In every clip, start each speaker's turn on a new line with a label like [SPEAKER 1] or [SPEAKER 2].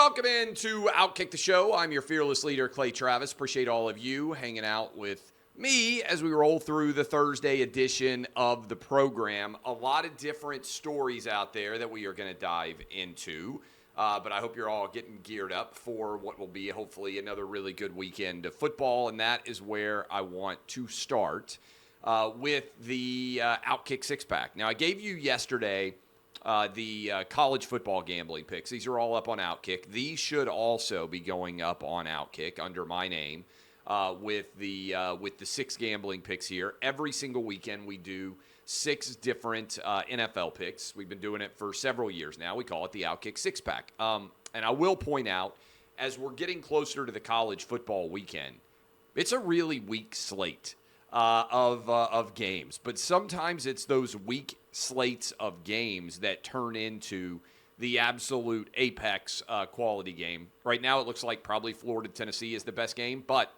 [SPEAKER 1] Welcome into OutKick the Show. I'm your fearless leader, Clay Travis. Appreciate all of you hanging out with me as we roll through the Thursday edition of the program. A lot of different stories out there that we are going to dive into, but I hope you're all getting geared up for what will be hopefully another really good weekend of football, and that is where I want to start with the OutKick six-pack. Now, I gave you yesterday the college football gambling picks. These are all up on OutKick. These should also be going up on OutKick under my name with the 6 gambling picks here. Every single weekend we do 6 different NFL picks. We've been doing it for several years now. We call it the OutKick six-pack. And I will point out, as we're getting closer to the college football weekend, it's a really weak slate of games. But sometimes it's those weak slates of games that turn into the absolute apex quality game. Right now it looks like probably Florida-Tennessee is the best game, but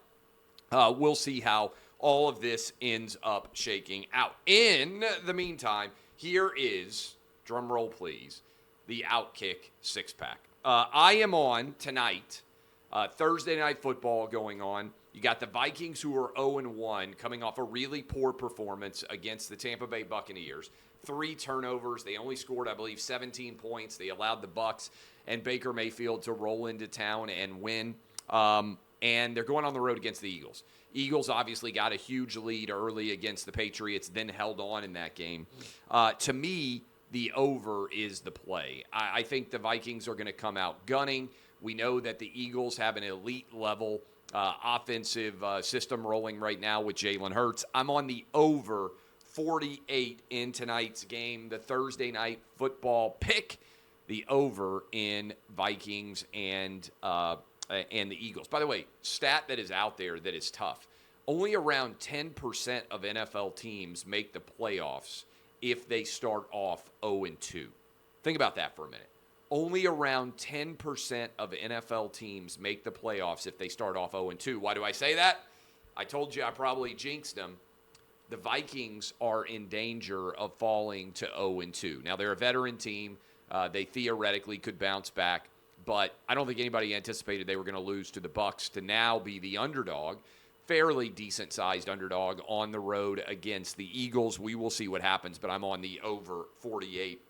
[SPEAKER 1] we'll see how all of this ends up shaking out. In the meantime, here is, drum roll please, the OutKick six-pack. I am on tonight, Thursday Night Football going on. You got the Vikings, who are 0-1, coming off a really poor performance against the Tampa Bay Buccaneers. 3 turnovers. They only scored, I believe, 17 points. They allowed the Bucs and Baker Mayfield to roll into town and win. And they're going on the road against the Eagles. Eagles obviously got a huge lead early against the Patriots, then held on in that game. To me, the over is the play. I think the Vikings are going to come out gunning. We know that the Eagles have an elite level offensive system rolling right now with Jalen Hurts. I'm on the over 48 in tonight's game, the Thursday night football pick, the over in Vikings and the Eagles. By the way, stat that is out there that is tough. Only around 10% of NFL teams make the playoffs if they start off 0-2. Think about that for a minute. Only around 10% of NFL teams make the playoffs if they start off 0-2. Why do I say that? I told you I probably jinxed them. The Vikings are in danger of falling to 0-2. Now, they're a veteran team. They theoretically could bounce back, but I don't think anybody anticipated they were going to lose to the Bucs to now be the underdog, fairly decent-sized underdog on the road against the Eagles. We will see what happens, but I'm on the over 48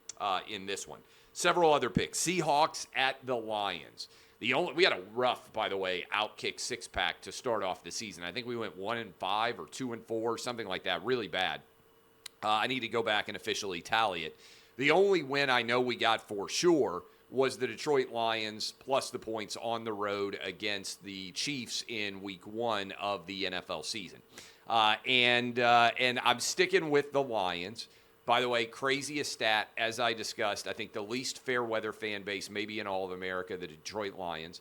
[SPEAKER 1] in this one. Several other picks. Seahawks at the Lions. We had a rough, by the way, OutKick six-pack to start off the season. I think we went 1-5 or 2-4, something like that, really bad. I need to go back and officially tally it. The only win I know we got for sure was the Detroit Lions plus the points on the road against the Chiefs in Week 1 of the NFL season. And I'm sticking with the Lions. By the way, craziest stat, as I discussed, I think the least fair weather fan base maybe in all of America, the Detroit Lions.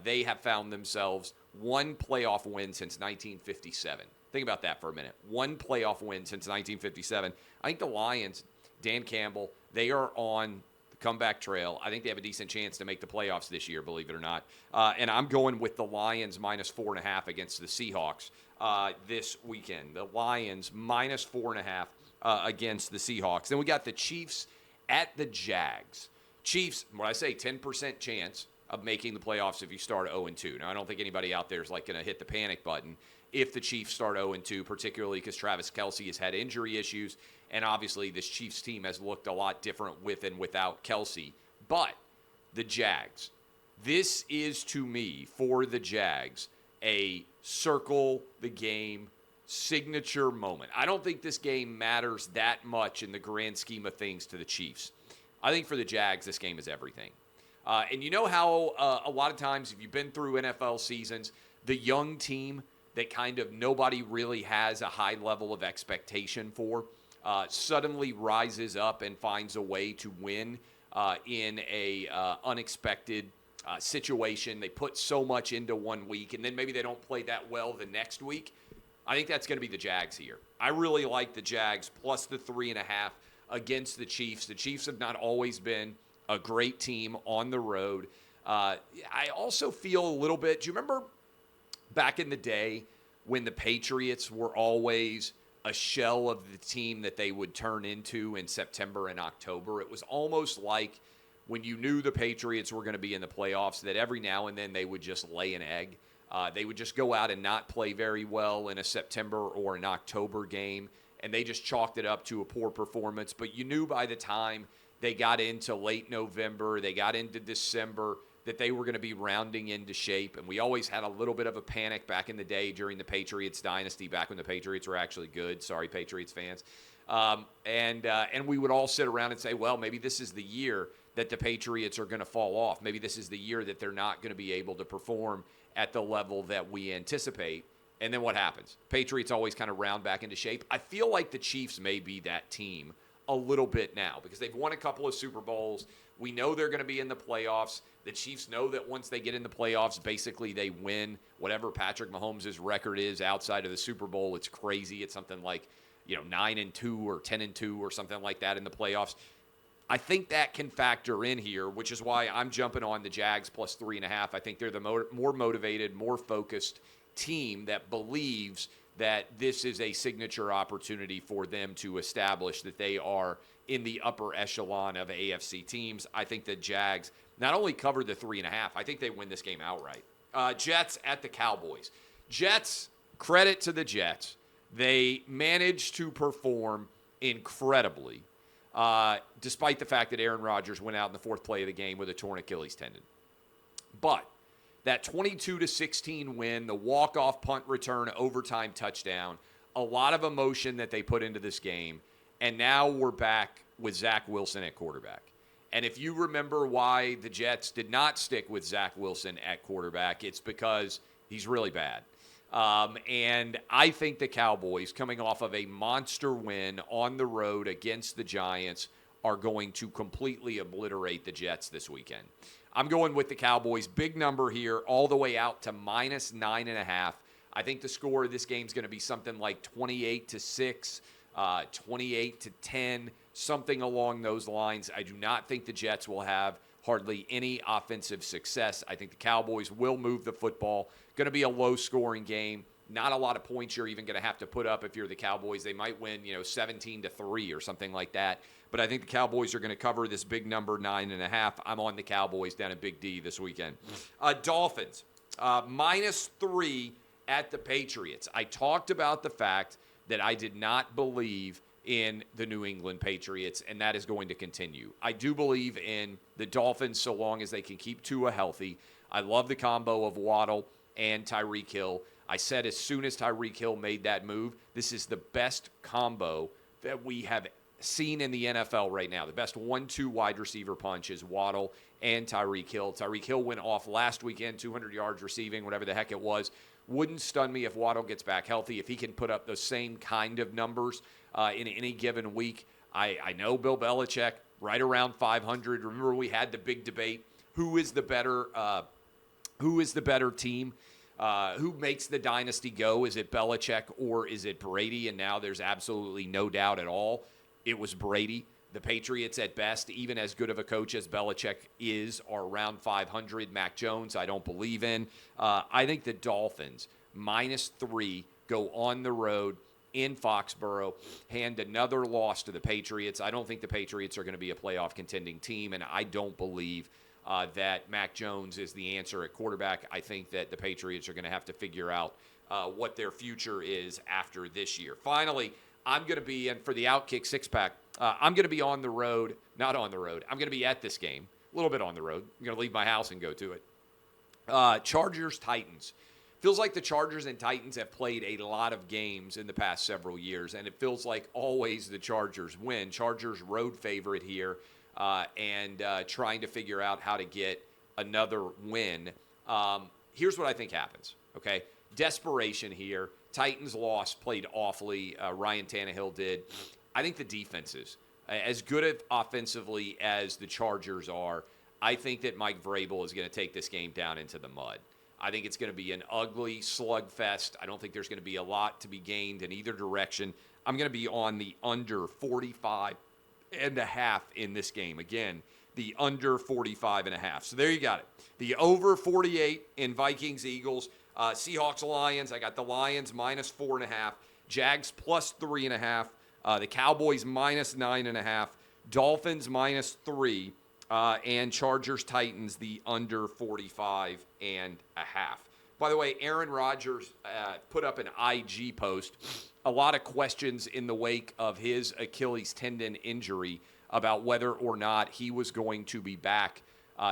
[SPEAKER 1] They have found themselves 1 playoff win since 1957. Think about that for a minute. 1 playoff win since 1957. I think the Lions, Dan Campbell, they are on the comeback trail. I think they have a decent chance to make the playoffs this year, believe it or not. And I'm going with the Lions minus 4.5 against the Seahawks this weekend. The Lions minus 4.5. Against the Seahawks. Then we got the Chiefs at the Jags. Chiefs, what I say, 10% chance of making the playoffs if you start 0-2. Now, I don't think anybody out there is like going to hit the panic button if the Chiefs start 0-2, particularly because Travis Kelce has had injury issues, and obviously this Chiefs team has looked a lot different with and without Kelce. But the Jags, this is to me, for the Jags, a circle the game signature moment. I don't think this game matters that much in the grand scheme of things to the Chiefs. I think for the Jags, this game is everything. And you know how a lot of times, if you've been through NFL seasons, the young team that kind of nobody really has a high level of expectation for suddenly rises up and finds a way to win in a unexpected situation. They put so much into 1 week, and then maybe they don't play that well the next week. I think that's going to be the Jags here. I really like the Jags plus the 3.5 against the Chiefs. The Chiefs have not always been a great team on the road. I also feel a little bit, do you remember back in the day when the Patriots were always a shell of the team that they would turn into in September and October? It was almost like when you knew the Patriots were going to be in the playoffs, that every now and then they would just lay an egg. They would just go out and not play very well in a September or an October game, and they just chalked it up to a poor performance. But you knew by the time they got into late November, they got into December, that they were going to be rounding into shape. And we always had a little bit of a panic back in the day during the Patriots dynasty, back when the Patriots were actually good. Sorry, Patriots fans. And we would all sit around and say, well, maybe this is the year that the Patriots are going to fall off. Maybe this is the year that they're not going to be able to perform at the level that we anticipate. And then what happens? Patriots always kind of round back into shape. I feel like the Chiefs may be that team a little bit now because they've won a couple of Super Bowls. We know they're going to be in the playoffs. The Chiefs know that once they get in the playoffs, basically they win. Whatever Patrick Mahomes' record is outside of the Super Bowl, it's crazy. It's something like, 9-2 or 10-2 or something like that in the playoffs. I think that can factor in here, which is why I'm jumping on the Jags plus 3.5. I think they're the more motivated, more focused team that believes that this is a signature opportunity for them to establish that they are in the upper echelon of AFC teams. I think the Jags not only cover the 3.5, I think they win this game outright. Jets at the Cowboys. Jets, credit to the Jets. They managed to perform incredibly, despite the fact that Aaron Rodgers went out in the fourth play of the game with a torn Achilles tendon. But that 22-16 win, the walk-off punt return, overtime touchdown, a lot of emotion that they put into this game, and now we're back with Zach Wilson at quarterback. And if you remember why the Jets did not stick with Zach Wilson at quarterback, it's because he's really bad. And I think the Cowboys, coming off of a monster win on the road against the Giants, are going to completely obliterate the Jets this weekend. I'm going with the Cowboys. Big number here, all the way out to minus 9.5. I think the score of this game is going to be something like 28-6, 28-10, something along those lines. I do not think the Jets will have hardly any offensive success. I think the Cowboys will move the football. Going to be a low-scoring game. Not a lot of points you're even going to have to put up if you're the Cowboys. They might win, 17-3 or something like that. But I think the Cowboys are going to cover this big number, 9.5. I'm on the Cowboys down at Big D this weekend. Dolphins, -3 at the Patriots. I talked about the fact that I did not believe in the New England Patriots, and that is going to continue. I do believe in the Dolphins so long as they can keep Tua healthy. I love the combo of Waddle and Tyreek Hill. I said as soon as Tyreek Hill made that move, this is the best combo that we have seen in the NFL right now. The best 1-2 wide receiver punch is Waddle and Tyreek Hill. Tyreek Hill went off last weekend, 200 yards receiving, whatever the heck it was. Wouldn't stun me if Waddle gets back healthy. If he can put up those same kind of numbers in any given week. I know Bill Belichick, right around 500. Remember, we had the big debate. Who is the better team? Who makes the dynasty go? Is it Belichick or is it Brady? And now there's absolutely no doubt at all. It was Brady. The Patriots, at best, even as good of a coach as Belichick is, are around 500. Mac Jones, I don't believe in. I think the Dolphins, -3, go on the road in Foxborough, hand another loss to the Patriots. I don't think the Patriots are going to be a playoff contending team, and I don't believe that Mac Jones is the answer at quarterback. I think that the Patriots are going to have to figure out what their future is after this year. Finally, I'm going to be, and for the OutKick six-pack, I'm going to be on the road, not on the road. I'm going to be at this game, a little bit on the road. I'm going to leave my house and go to it. Chargers-Titans. Feels like the Chargers and Titans have played a lot of games in the past several years, and it feels like always the Chargers win. Chargers road favorite here, and trying to figure out how to get another win. Here's what I think happens, okay? Desperation here. Titans lost, played awfully. Ryan Tannehill did. I think the defenses, as good offensively as the Chargers are, I think that Mike Vrabel is going to take this game down into the mud. I think it's going to be an ugly slugfest. I don't think there's going to be a lot to be gained in either direction. I'm going to be on the under 45.5 in this game. Again, the under 45.5. So there you got it. The over 48 in Vikings-Eagles. Seahawks-Lions, I got the Lions -4.5. Jags +3.5. The Cowboys -9.5. Dolphins -3. And Chargers Titans the under 45.5. By the way, Aaron Rodgers put up an IG post. A lot of questions in the wake of his Achilles tendon injury about whether or not he was going to be back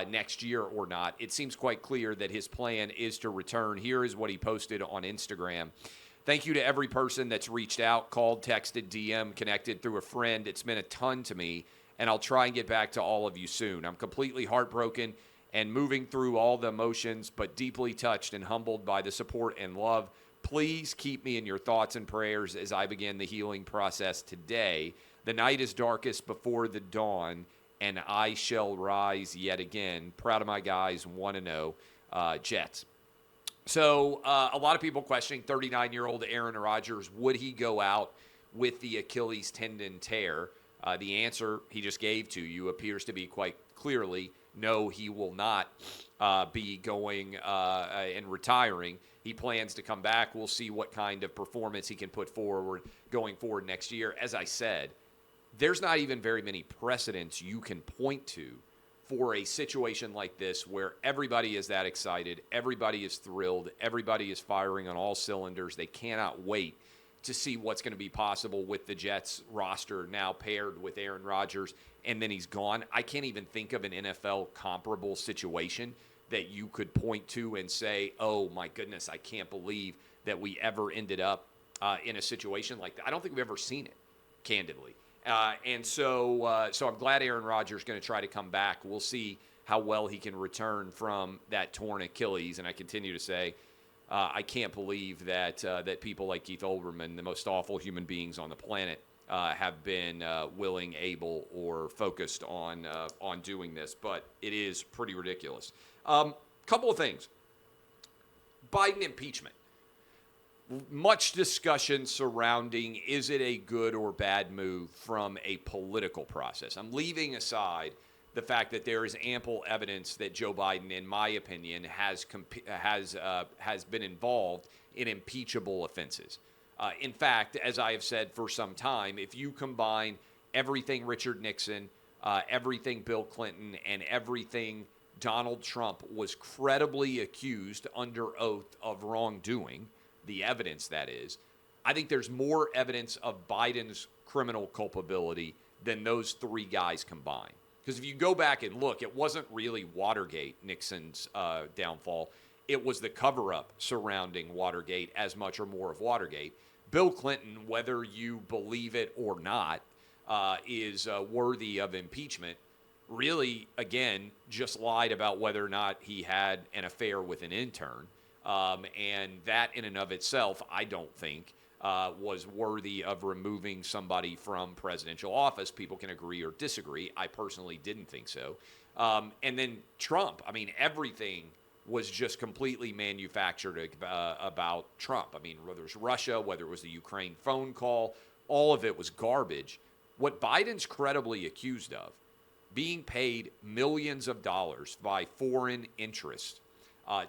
[SPEAKER 1] next year or not. It seems quite clear that his plan is to return. Here is what he posted on Instagram. Thank you to every person that's reached out, called, texted, DM, connected through a friend. It's meant a ton to me, and I'll try and get back to all of you soon. I'm completely heartbroken and moving through all the emotions, but deeply touched and humbled by the support and love. Please keep me in your thoughts and prayers as I begin the healing process today. The night is darkest before the dawn, and I shall rise yet again. Proud of my guys, 1-0 Jets. So a lot of people questioning 39-year-old Aaron Rodgers. Would he go out with the Achilles tendon tear? The answer he just gave to you appears to be quite clearly, no, he will not be going and retiring. He plans to come back. We'll see what kind of performance he can put forward going forward next year. As I said, there's not even very many precedents you can point to for a situation like this where everybody is that excited, everybody is thrilled, everybody is firing on all cylinders. They cannot wait to see what's going to be possible with the Jets roster now paired with Aaron Rodgers, and then he's gone. I can't even think of an NFL comparable situation that you could point to and say, oh, my goodness, I can't believe that we ever ended up in a situation like that. I don't think we've ever seen it, candidly. So I'm glad Aaron Rodgers is going to try to come back. We'll see how well he can return from that torn Achilles, and I continue to say, I can't believe that people like Keith Olbermann, the most awful human beings on the planet, have been willing, able, or focused on doing this. But it is pretty ridiculous. Couple of things. Biden impeachment. Much discussion surrounding, is it a good or bad move from a political process? I'm leaving aside the fact that there is ample evidence that Joe Biden, in my opinion, has been involved in impeachable offenses. In fact, as I have said for some time, if you combine everything Richard Nixon, everything Bill Clinton, and everything Donald Trump was credibly accused under oath of wrongdoing, the evidence that is, I think there's more evidence of Biden's criminal culpability than those three guys combined. Because if you go back and look, it wasn't really Watergate, Nixon's downfall. It was the cover-up surrounding Watergate as much or more of Watergate. Bill Clinton, whether you believe it or not, is worthy of impeachment. Really, again, just lied about whether or not he had an affair with an intern. And that in and of itself, I don't think was worthy of removing somebody from presidential office. People can agree or disagree. I personally didn't think so. And then Trump, I mean, everything was just completely manufactured about Trump. I mean, whether it was Russia, whether it was the Ukraine phone call, all of it was garbage. What Biden's credibly accused of, being paid millions of dollars by foreign interests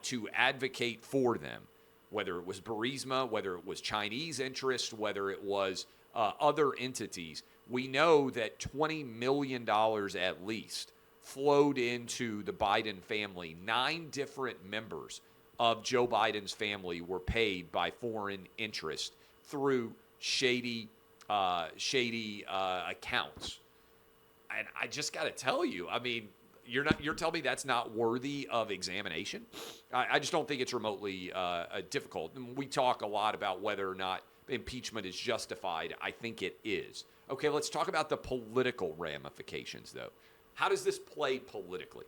[SPEAKER 1] to advocate for them, whether it was Burisma, whether it was Chinese interest, whether it was other entities, we know that $20 million at least flowed into the Biden family. 9 different members of Joe Biden's family were paid by foreign interest through shady accounts. And I just got to tell you, I mean, you're telling me that's not worthy of examination? I just don't think it's remotely difficult. We talk a lot about whether or not impeachment is justified. I think it is. Okay, let's talk about the political ramifications, though. How does this play politically?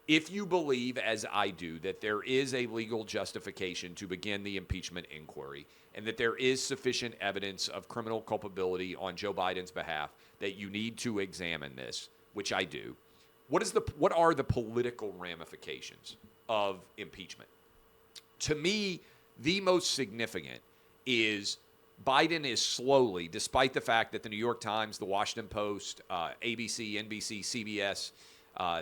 [SPEAKER 1] If you believe, as I do, that there is a legal justification to begin the impeachment inquiry and that there is sufficient evidence of criminal culpability on Joe Biden's behalf, that you need to examine this, which I do, what are the political ramifications of impeachment? To me, the most significant is Biden is slowly, despite the fact that the New York Times, the Washington Post, ABC, NBC, CBS,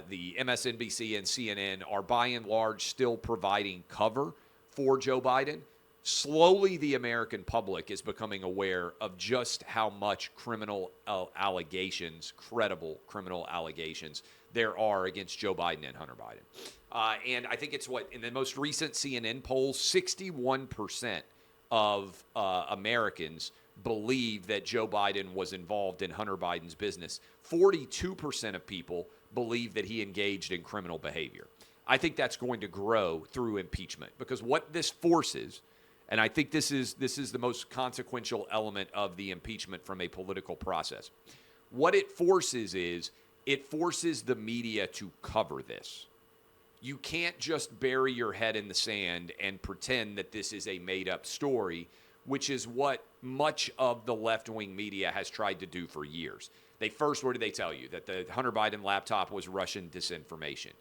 [SPEAKER 1] the MSNBC, and CNN are by and large still providing cover for Joe Biden. Slowly, the American public is becoming aware of just how much criminal allegations, credible criminal allegations, there are against Joe Biden and Hunter Biden. And I think it's in the most recent CNN poll, 61% of Americans believe that Joe Biden was involved in Hunter Biden's business. 42% of people believe that he engaged in criminal behavior. I think that's going to grow through impeachment, because what this forces, and I think this is the most consequential element of the impeachment from a political process. What it forces is it forces the media to cover this. You can't just bury your head in the sand and pretend that this is a made-up story, which is what much of the left-wing media has tried to do for years. What did they tell you? That the Hunter Biden laptop was Russian disinformation.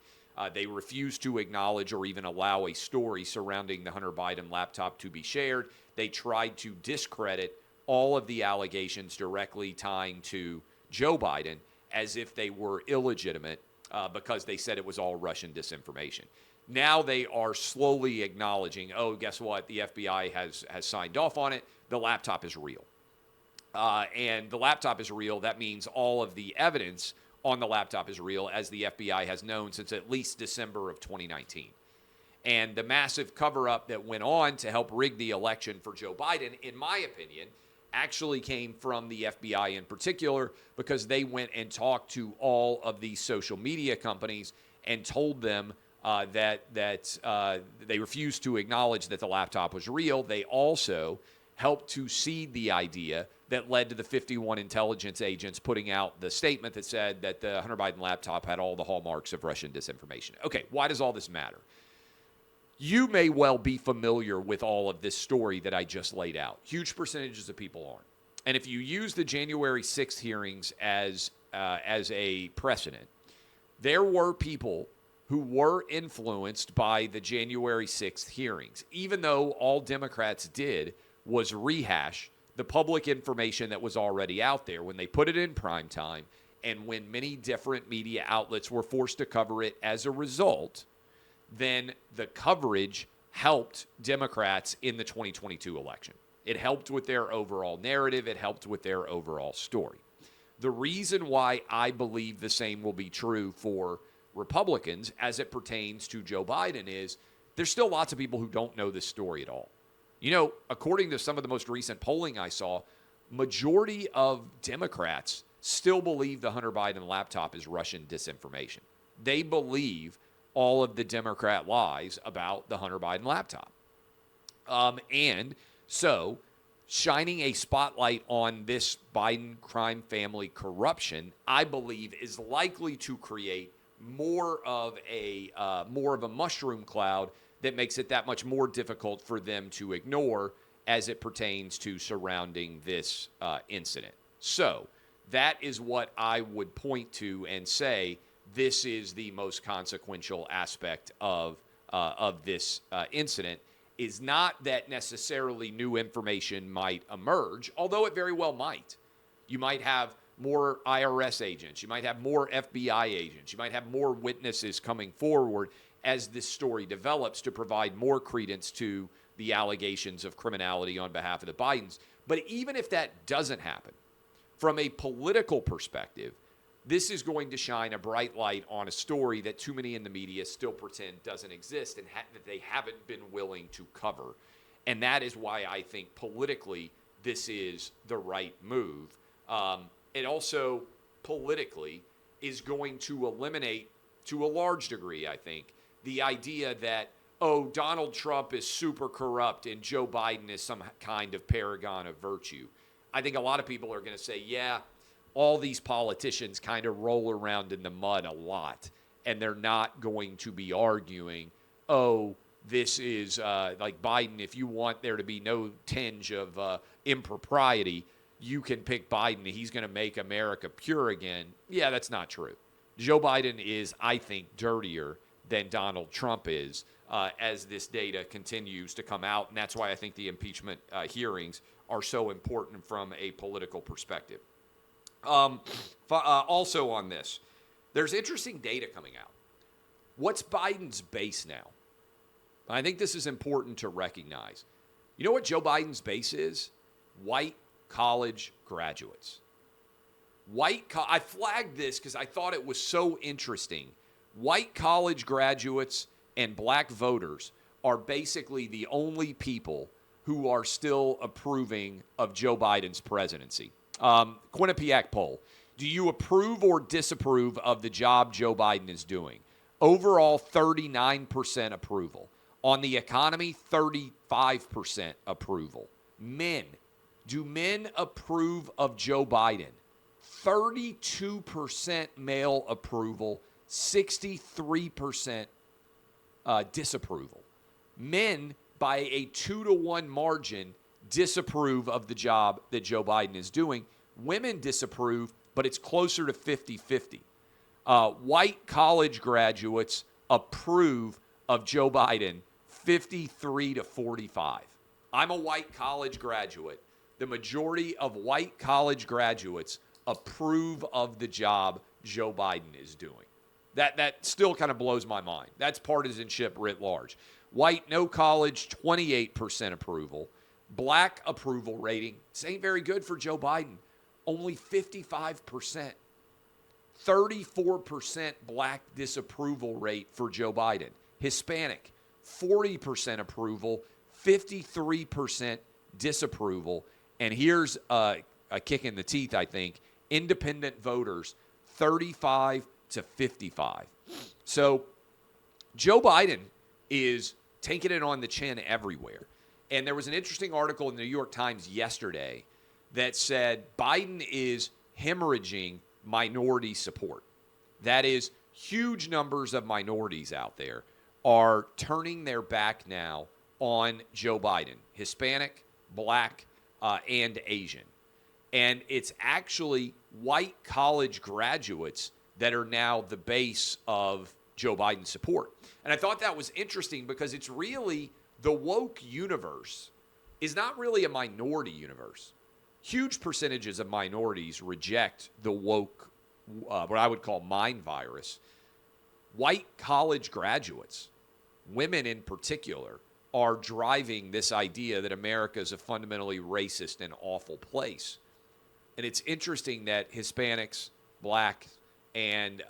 [SPEAKER 1] They refused to acknowledge or even allow a story surrounding the Hunter Biden laptop to be shared. They tried to discredit all of the allegations directly tying to Joe Biden as if they were illegitimate because they said it was all Russian disinformation. Now they are slowly acknowledging, oh, guess what? The FBI has signed off on it. The laptop is real. And the laptop is real. That means all of the evidence on the laptop is real, as the FBI has known since at least December of 2019. And the massive cover-up that went on to help rig the election for Joe Biden, in my opinion, actually came from the FBI in particular, because they went and talked to all of these social media companies and told them that they refused to acknowledge that the laptop was real. They also helped to seed the idea that led to the 51 intelligence agents putting out the statement that said that the Hunter Biden laptop had all the hallmarks of Russian disinformation. Okay, why does all this matter? You may well be familiar with all of this story that I just laid out. Huge percentages of people aren't. And if you use the January 6th hearings as a precedent, there were people who were influenced by the January 6th hearings, even though all Democrats did was rehash the public information that was already out there when they put it in prime time, and when many different media outlets were forced to cover it as a result. Then the coverage helped Democrats in the 2022 election. It helped with their overall narrative. It helped with their overall story. The reason why I believe the same will be true for Republicans as it pertains to Joe Biden is there's still lots of people who don't know this story at all. You know, according to some of the most recent polling I saw, majority of Democrats still believe the Hunter Biden laptop is Russian disinformation. They believe all of the Democrat lies about the Hunter Biden laptop. And so shining a spotlight on this Biden crime family corruption, I believe, is likely to create more of a mushroom cloud that makes it that much more difficult for them to ignore as it pertains to surrounding this incident. So that is what I would point to and say this is the most consequential aspect of this incident, is not that necessarily new information might emerge, although it very well might. You might have more IRS agents. You might have more FBI agents. You might have more witnesses coming forward as this story develops to provide more credence to the allegations of criminality on behalf of the Bidens. But even if that doesn't happen, from a political perspective, this is going to shine a bright light on a story that too many in the media still pretend doesn't exist and that they haven't been willing to cover. And that is why I think politically this is the right move. It also politically is going to eliminate, to a large degree, I think, the idea that, oh, Donald Trump is super corrupt and Joe Biden is some kind of paragon of virtue. I think a lot of people are going to say, yeah, all these politicians kind of roll around in the mud a lot, and they're not going to be arguing, oh, this is like Biden, if you want there to be no tinge of impropriety, you can pick Biden. He's going to make America pure again. Yeah, that's not true. Joe Biden is, I think, dirtier than Donald Trump is as this data continues to come out, and that's why I think the impeachment hearings are so important from a political perspective. Also on this, there's interesting data coming out. What's Biden's base now? I think this is important to recognize. You know what Joe Biden's base is? White college graduates. I flagged this because I thought it was so interesting. White college graduates and black voters are basically the only people who are still approving of Joe Biden's presidency. Quinnipiac poll. Do you approve or disapprove of the job Joe Biden is doing? Overall, 39% approval. On the economy, 35% approval. Men. Do men approve of Joe Biden? 32% male approval, 63% disapproval. Men, by a 2-to-1 margin, disapprove of the job that Joe Biden is doing. Women disapprove, but it's closer to 50-50. White college graduates approve of Joe Biden 53-45. I'm a white college graduate. The majority of white college graduates approve of the job Joe Biden is doing. That still kind of blows my mind. That's partisanship writ large. White, no college, 28% approval. Black approval rating, this ain't very good for Joe Biden. Only 55%. 34% black disapproval rate for Joe Biden. Hispanic, 40% approval, 53% disapproval. And here's a kick in the teeth, I think. Independent voters, 35-55. So Joe Biden is taking it on the chin everywhere. And there was an interesting article in the New York Times yesterday that said Biden is hemorrhaging minority support. That is, huge numbers of minorities out there are turning their back now on Joe Biden, Hispanic, black, and Asian. And it's actually white college graduates that are now the base of Joe Biden's support. And I thought that was interesting because it's really the woke universe is not really a minority universe. Huge percentages of minorities reject the woke, what I would call mind virus. White college graduates, women in particular, are driving this idea that America is a fundamentally racist and awful place. And it's interesting that Hispanics, black, and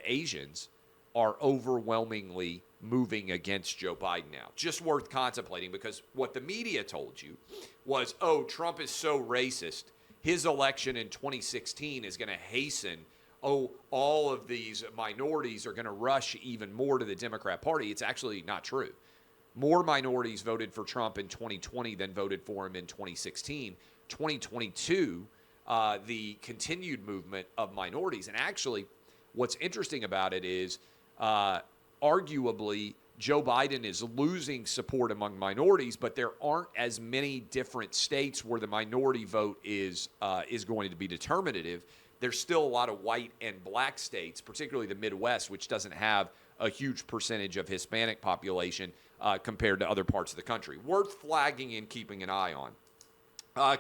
[SPEAKER 1] Asians are overwhelmingly moving against Joe Biden now. Just worth contemplating, because what the media told you was, oh, Trump is so racist, his election in 2016 is going to hasten, all of these minorities are going to rush even more to the Democrat Party. It's actually not true. More minorities voted for Trump in 2020 than voted for him in 2016. 2022, the continued movement of minorities. And actually, what's interesting about it is, arguably, Joe Biden is losing support among minorities, but there aren't as many different states where the minority vote is going to be determinative. There's still a lot of white and black states, particularly the Midwest, which doesn't have a huge percentage of Hispanic population compared to other parts of the country. Worth flagging and keeping an eye on.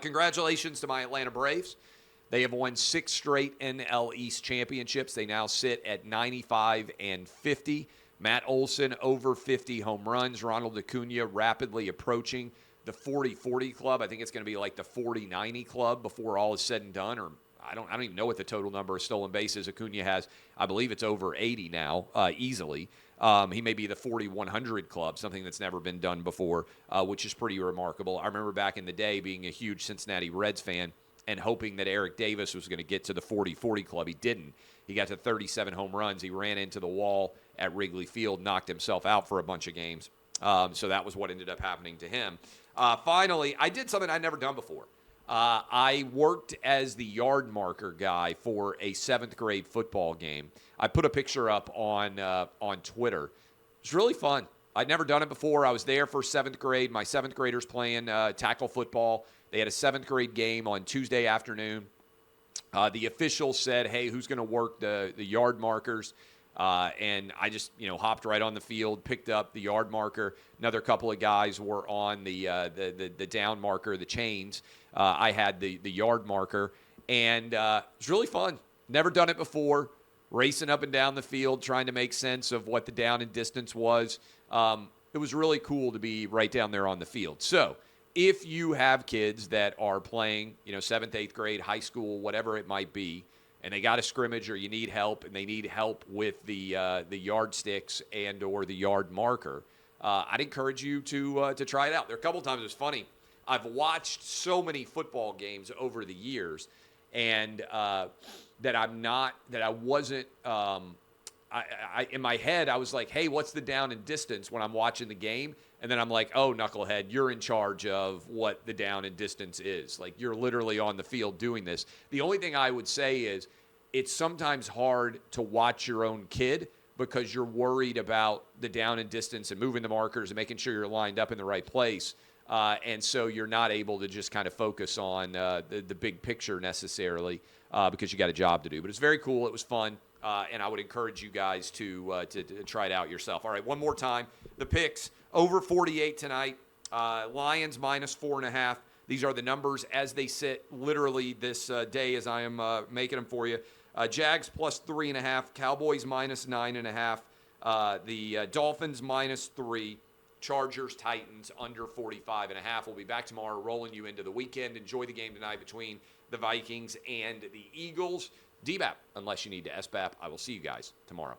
[SPEAKER 1] Congratulations to my Atlanta Braves. They have won 6 straight NL East championships. They now sit at 95-50. Matt Olson over 50 home runs. Ronald Acuna rapidly approaching the 40-40 club. I think it's going to be like the 40-90 club before all is said and done. Or I don't even know what the total number of stolen bases Acuna has. I believe it's over 80 now, easily. He may be the 40-100 club, something that's never been done before, which is pretty remarkable. I remember back in the day being a huge Cincinnati Reds fan and hoping that Eric Davis was going to get to the 40-40 club. He didn't. He got to 37 home runs. He ran into the wall at Wrigley Field, knocked himself out for a bunch of games. So that was what ended up happening to him. Finally, I did something I'd never done before. I worked as the yard marker guy for a 7th grade football game. I put a picture up on Twitter. It's really fun. I'd never done it before. I was there for 7th grade. My 7th graders playing tackle football. They had a 7th grade game on Tuesday afternoon. The official said, hey, who's going to work the yard markers? And I just, hopped right on the field, picked up the yard marker. Another couple of guys were on the down marker, the chains. I had the yard marker, and it was really fun. Never done it before. Racing up and down the field, trying to make sense of what the down and distance was. It was really cool to be right down there on the field. So if you have kids that are playing, 7th, 8th grade, high school, whatever it might be, and they got a scrimmage or you need help and they need help with the yardsticks and or the yard marker, I'd encourage you to try it out. There are a couple times it was funny. I've watched so many football games over the years, and that I wasn't. In my head, I was like, hey, what's the down and distance when I'm watching the game? And then I'm like, oh, knucklehead, you're in charge of what the down and distance is. Like, you're literally on the field doing this. The only thing I would say is it's sometimes hard to watch your own kid because you're worried about the down and distance and moving the markers and making sure you're lined up in the right place. And so you're not able to just kind of focus on the big picture necessarily because you got a job to do. But it's very cool. It was fun. And I would encourage you guys to try it out yourself. All right, one more time. The picks, over 48 tonight. Lions minus 4.5. These are the numbers as they sit literally this day as I am making them for you. Jags plus 3.5. Cowboys minus 9.5. The Dolphins minus 3. Chargers, Titans under 45.5. We'll be back tomorrow rolling you into the weekend. Enjoy the game tonight between the Vikings and the Eagles. DBAP, unless you need to SBAP. I will see you guys tomorrow.